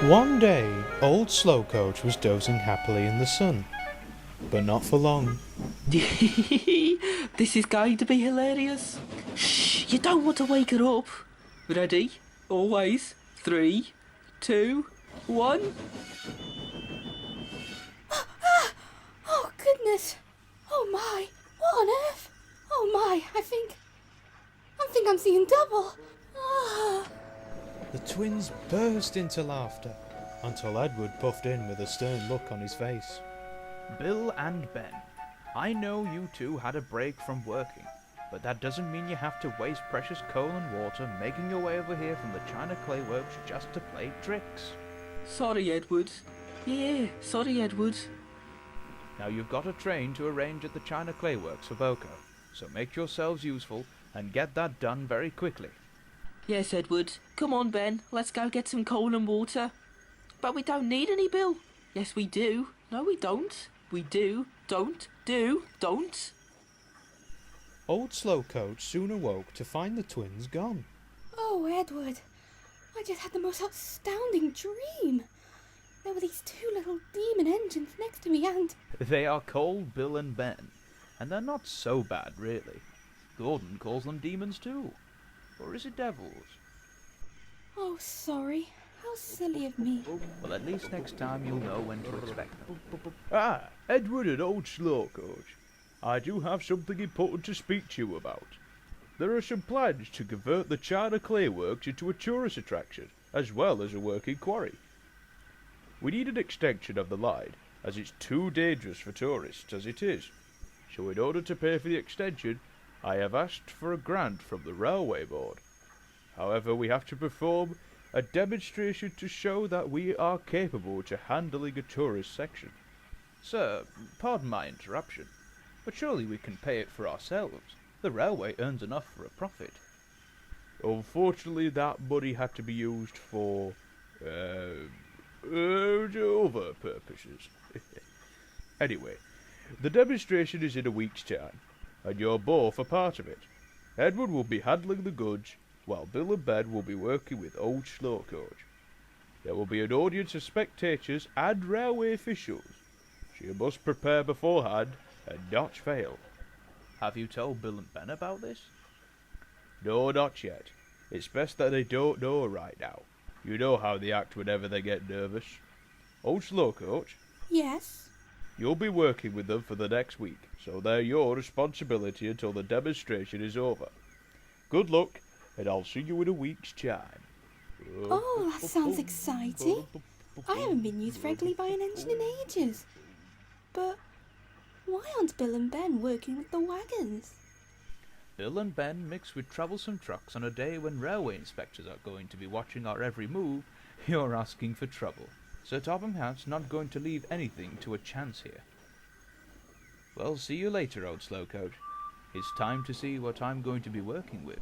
One day, old Slowcoach was dozing happily in the sun, but not for long. This is going to be hilarious. Shh, you don't want to wake her up. Ready? Always. 3, 2, 1. Oh, goodness. Oh, my. What on earth? Oh, my. I think I'm seeing double. Ah. The twins burst into laughter, until Edward puffed in with a stern look on his face. Bill and Ben, I know you two had a break from working, but that doesn't mean you have to waste precious coal and water making your way over here from the China Clay Works just to play tricks. Sorry, Edward. Yeah, sorry, Edward. Now you've got a train to arrange at the China Clay Works for Boko, so make yourselves useful and get that done very quickly. Yes, Edward. Come on, Ben. Let's go get some coal and water. But we don't need any, Bill. Yes, we do. No, we don't. We do. Don't. Do. Don't. Old Slowcoach soon awoke to find the twins gone. Oh, Edward. I just had the most astounding dream. There were these two little demon engines next to me and... They are called Bill and Ben, and they're not so bad, really. Gordon calls them demons too. Or is it devils? Oh, sorry. How silly of me. Well, at least next time you'll know when to expect them. Ah, Edward and old Slowcoach. I do have something important to speak to you about. There are some plans to convert the China Clay Works into a tourist attraction, as well as a working quarry. We need an extension of the line, as it's too dangerous for tourists as it is. So in order to pay for the extension, I have asked for a grant from the Railway Board. However, we have to perform a demonstration to show that we are capable to handling a tourist section. Sir, pardon my interruption, but surely we can pay it for ourselves. The railway earns enough for a profit. Unfortunately, that money had to be used for other purposes. Anyway, the demonstration is in a week's time, and you're both a part of it. Edward will be handling the goods, while Bill and Ben will be working with old Slowcoach. There will be an audience of spectators and railway officials, so you must prepare beforehand and not fail. Have you told Bill and Ben about this? No, not yet. It's best that they don't know right now. You know how they act whenever they get nervous. Old Slowcoach, Yes? you'll be working with them for the next week, so they're your responsibility until the demonstration is over. Good luck, and I'll see you in a week's time. Oh, that sounds exciting. I haven't been used regularly by an engine in ages. But why aren't Bill and Ben working with the wagons? Bill and Ben mix with troublesome trucks on a day when railway inspectors are going to be watching our every move. You're asking for trouble. Sir Topham Hatt's not going to leave anything to a chance here. Well, see you later, old Slowcoach. It's time to see what I'm going to be working with.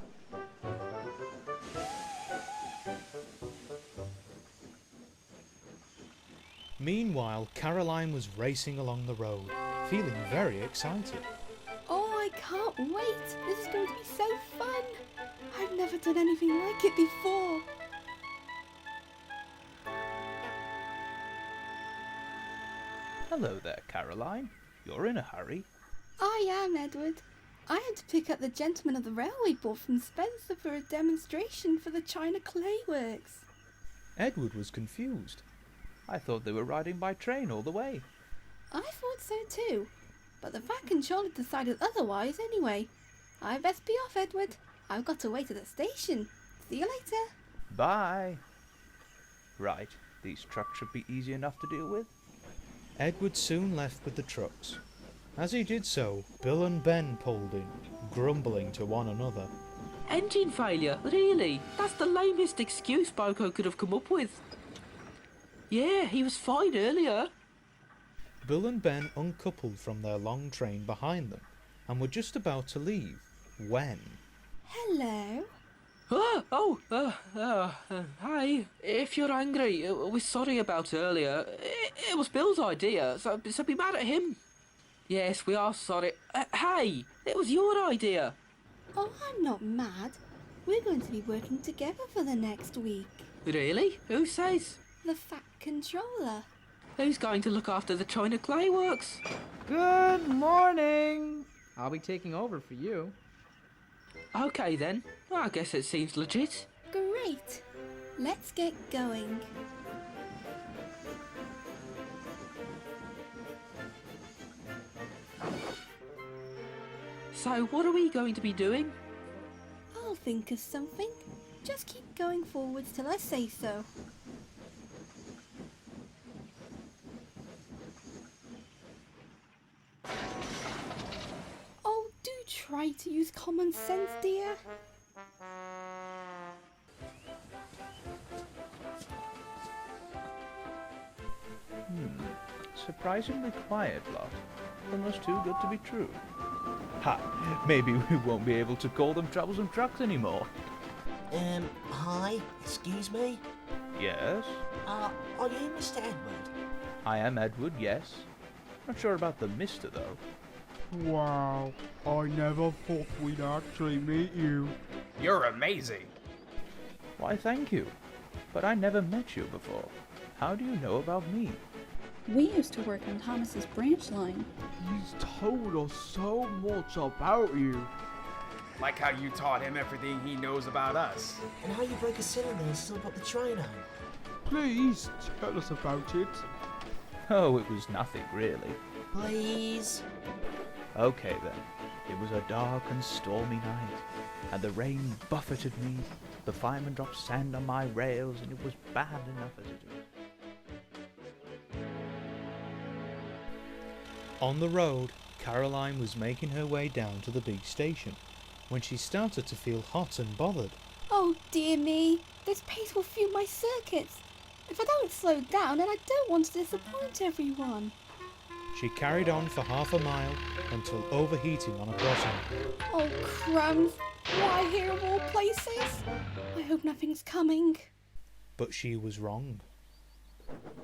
Meanwhile, Caroline was racing along the road, feeling very excited. Oh, I can't wait. This is going to be so fun. I've never done anything like it before. Hello there, Caroline. You're in a hurry. I am, Edward. I had to pick up the gentleman of the railway board from Spencer for a demonstration for the China Clay Works. Edward was confused. I thought they were riding by train all the way. I thought so too, but the Fat Controller decided otherwise anyway. I best be off, Edward. I've got to wait at the station. See you later. Bye. Right, these trucks should be easy enough to deal with. Edward soon left with the trucks. As he did so, Bill and Ben pulled in, grumbling to one another. Engine failure? Really? That's the lamest excuse Boko could have come up with. Yeah, he was fine earlier. Bill and Ben uncoupled from their long train behind them, and were just about to leave, when... Hello. Hi. If you're angry, we're sorry about earlier. It was Bill's idea, so be mad at him. Yes, we are sorry. Hey, it was your idea. Oh, I'm not mad. We're going to be working together for the next week. Really? Who says? the Fat Controller. Who's going to look after the China Clay Works? Good morning! I'll be taking over for you. Okay then, well, I guess it seems legit. Great. Let's get going. So what are we going to be doing? I'll think of something. Just keep going forwards till I say so. Oh, do try to use common sense, dear. Surprisingly quiet lot. Almost too good to be true. Ha! Maybe we won't be able to call them troublesome trucks anymore. Hi, excuse me? Yes? Are you Mr. Edward? I am Edward, yes. Not sure about the Mr. though. Wow, I never thought we'd actually meet you. You're amazing. Why, thank you. But I never met you before. How do you know about me? We used to work on Thomas's branch line. He's told us so much about you. Like how you taught him everything he knows about us. And how you broke a cylinder and still got the train home? Please tell us about it. Oh, it was nothing really. Please? Okay then. It was a dark and stormy night, and the rain buffeted me. The fireman dropped sand on my rails, and it was bad enough as it was. On the road, Caroline was making her way down to the big station when she started to feel hot and bothered. Oh dear me, this pace will fuel my circuits. If I don't slow down, then I don't want to disappoint everyone. She carried on for half a mile until overheating on a crossing. Oh crumbs, why here of all places? I hope nothing's coming. But she was wrong.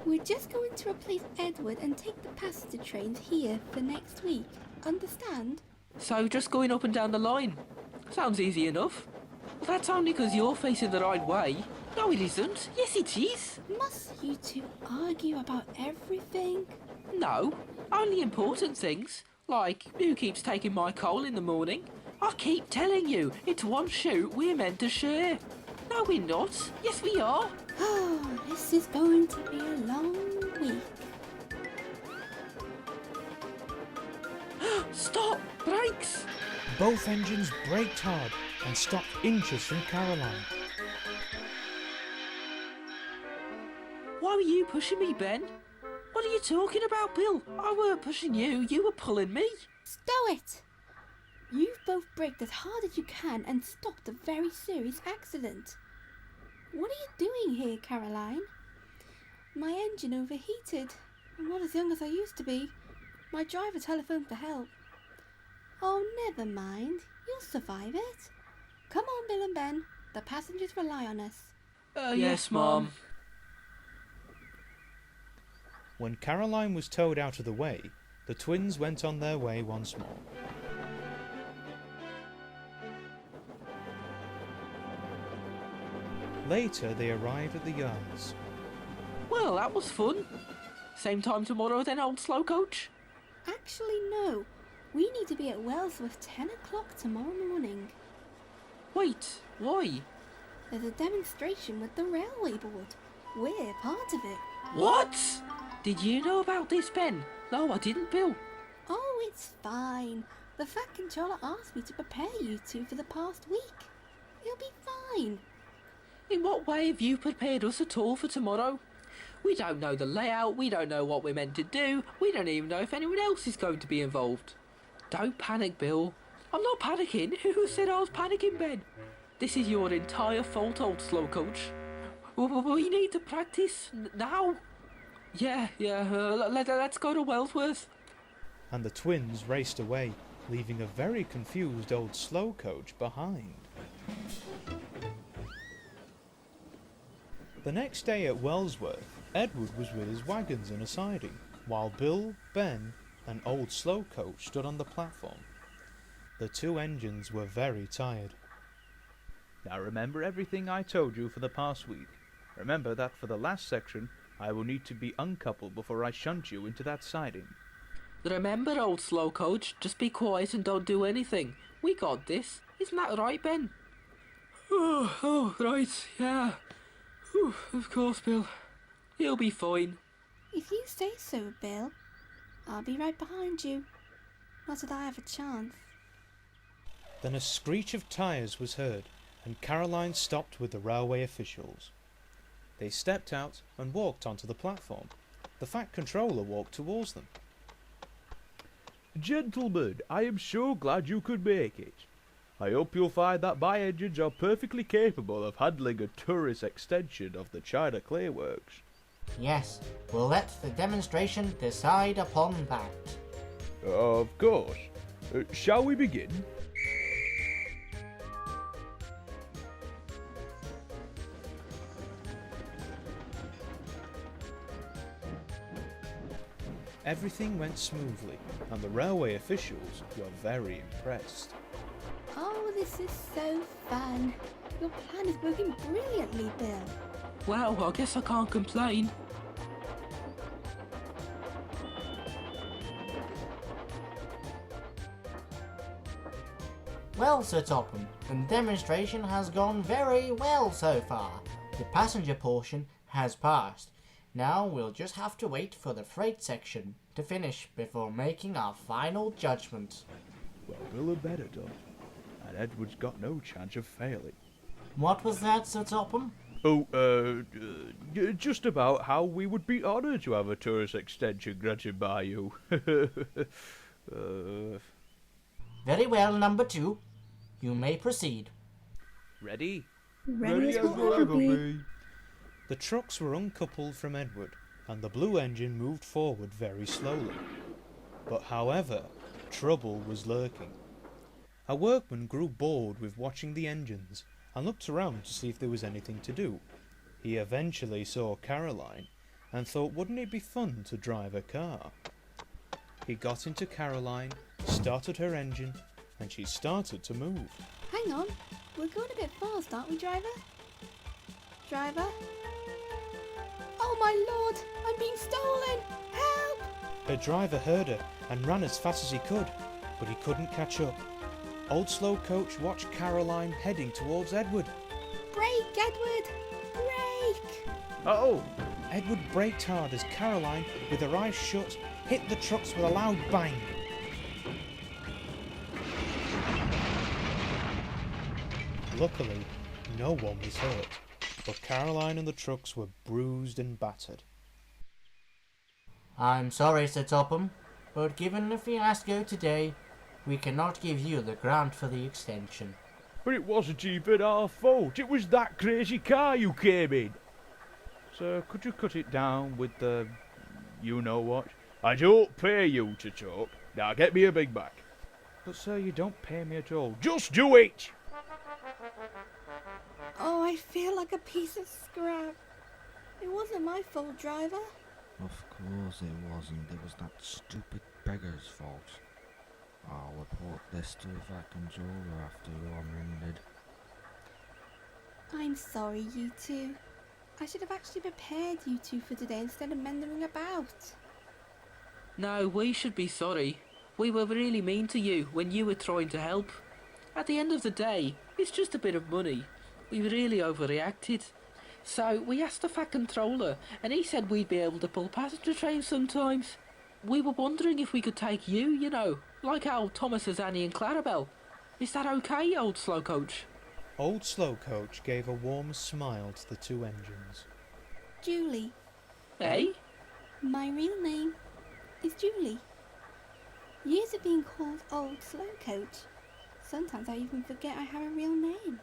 We're just going to replace Edward and take the passenger trains here for next week. Understand? So just going up and down the line. Sounds easy enough. Well, that's only because you're facing the right way. No, it isn't. Yes, it is. Must you two argue about everything? No, only important things. Like, who keeps taking my coal in the morning? I keep telling you, it's one chute we're meant to share. No, we're not. Yes, we are. Oh, this is going to be a long week. Stop! Brakes! Both engines braked hard and stopped inches from Caroline. Why were you pushing me, Ben? What are you talking about, Bill? I weren't pushing you, you were pulling me. Stow it! You've both braked as hard as you can and stopped a very serious accident. What are you doing here, Caroline? My engine overheated. I'm not as young as I used to be. My driver telephoned for help. Oh, never mind. You'll survive it. Come on, Bill and Ben. The passengers rely on us. Yes, Mom. When Caroline was towed out of the way, the twins went on their way once more. Later, they arrived at the yards. Well, that was fun. Same time tomorrow then, old slow coach? Actually, no. We need to be at Wellsworth 10 o'clock tomorrow morning. Wait, why? There's a demonstration with the railway board. We're part of it. What? Did you know about this, Ben? No, I didn't, Bill. Oh, it's fine. The Fat Controller asked me to prepare you two for the past week. You'll be fine. In what way have you prepared us at all for tomorrow? We don't know the layout, we don't know what we're meant to do, we don't even know if anyone else is going to be involved. Don't panic, Bill. I'm not panicking. Who said I was panicking, Ben? This is your entire fault, old slow coach. We need to practice now. Yeah, let's go to Wellsworth. And the twins raced away, leaving a very confused old slow coach behind. The next day at Wellsworth, Edward was with his wagons in a siding, while Bill, Ben, and old slow coach stood on the platform. The two engines were very tired. Now remember everything I told you for the past week. Remember that for the last section, I will need to be uncoupled before I shunt you into that siding. Remember, old slow coach, just be quiet and don't do anything. We got this. Isn't that right, Ben? Oh, right, yeah. Whew, of course, Bill. He'll be fine. If you say so, Bill, I'll be right behind you. Not that I have a chance. Then a screech of tyres was heard, and Caroline stopped with the railway officials. They stepped out and walked onto the platform. The Fat Controller walked towards them. Gentlemen, I am so glad you could make it. I hope you'll find that my engines are perfectly capable of handling a tourist extension of the China Clay Works. Yes, we'll let the demonstration decide upon that. Of course. Shall we begin? Everything went smoothly, and the railway officials were very impressed. Oh, this is so fun. Your plan is working brilliantly, Bill. Well, I guess I can't complain. Well, Sir Topham, the demonstration has gone very well so far. The passenger portion has passed. Now we'll just have to wait for the freight section to finish before making our final judgment. Well, Bill had better done. And Edward's got no chance of failing. What was that, Sir Topham? Oh, just about how we would be honoured to have a tourist extension granted by you. Very well, number 2. You may proceed. Ready? Ready as we'll ever be. The trucks were uncoupled from Edward, and the blue engine moved forward very slowly. But however, trouble was lurking. A workman grew bored with watching the engines and looked around to see if there was anything to do. He eventually saw Caroline and thought, wouldn't it be fun to drive a car? He got into Caroline, started her engine, and she started to move. Hang on, we're going a bit fast, aren't we, driver? Driver? Oh my lord, I'm being stolen! Help! Her driver heard her and ran as fast as he could, but he couldn't catch up. Old Slow Coach watched Caroline heading towards Edward. Brake, Edward! Brake! Uh-oh! Edward braked hard as Caroline, with her eyes shut, hit the trucks with a loud bang. Luckily, no one was hurt, but Caroline and the trucks were bruised and battered. I'm sorry, Sir Topham, but given the fiasco today, we cannot give you the grant for the extension. But it wasn't even our fault. It was that crazy car you came in. Sir, could you cut it down with the... you know what? I don't pay you to talk. Now get me a Big Mac. But sir, you don't pay me at all. Just do it! Oh, I feel like a piece of scrap. It wasn't my fault, driver. Of course it wasn't. It was that stupid beggar's fault. I'll report this to the Fat Controller after you're mended. I'm sorry, you two. I should have actually prepared you two for today instead of mending about. No, we should be sorry. We were really mean to you when you were trying to help. At the end of the day, it's just a bit of money. We really overreacted. So we asked the Fat Controller, and he said we'd be able to pull passenger trains sometimes. We were wondering if we could take you, you know, like how Thomas has Annie and Clarabelle. Is that okay, old Slow Coach? Old Slow Coach gave a warm smile to the two engines. Julie. Eh? My real name is Julie. Years of being called Old Slow Coach. Sometimes I even forget I have a real name.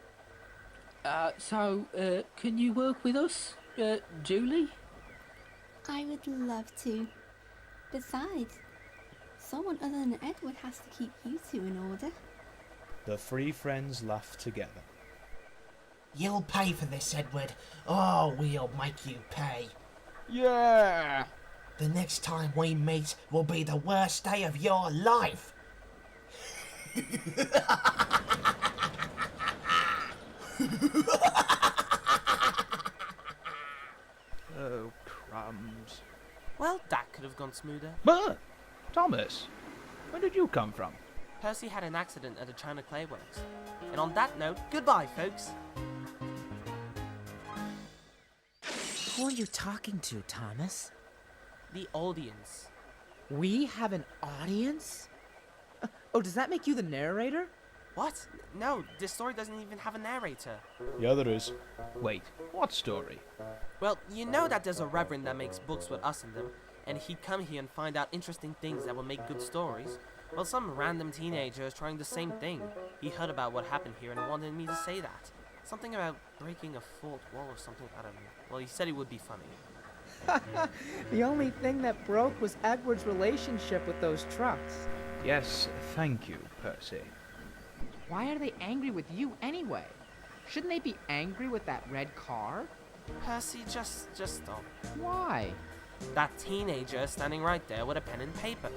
Can you work with us, Julie? I would love to. Besides, someone other than Edward has to keep you two in order. The three friends laughed together. You'll pay for this, Edward. Oh, we'll make you pay. Yeah! The next time we meet will be the worst day of your life. gone smoother. But, Thomas, where did you come from? Percy had an accident at the China Clay Works. And on that note, goodbye, folks. Who are you talking to, Thomas? The audience. We have an audience? Oh, does that make you the narrator? What? No, this story doesn't even have a narrator. Yeah, there is. Wait, what story? Well, you know that there's a reverend that makes books with us in them, and he'd come here and find out interesting things that would make good stories. Well, some random teenager is trying the same thing. He heard about what happened here and wanted me to say that. Something about breaking a fourth wall or something, I don't know. Well, he said it would be funny. The only thing that broke was Edward's relationship with those trucks. Yes, thank you, Percy. Why are they angry with you anyway? Shouldn't they be angry with that red car? Percy, just stop. Why? That teenager standing right there with a pen and paper.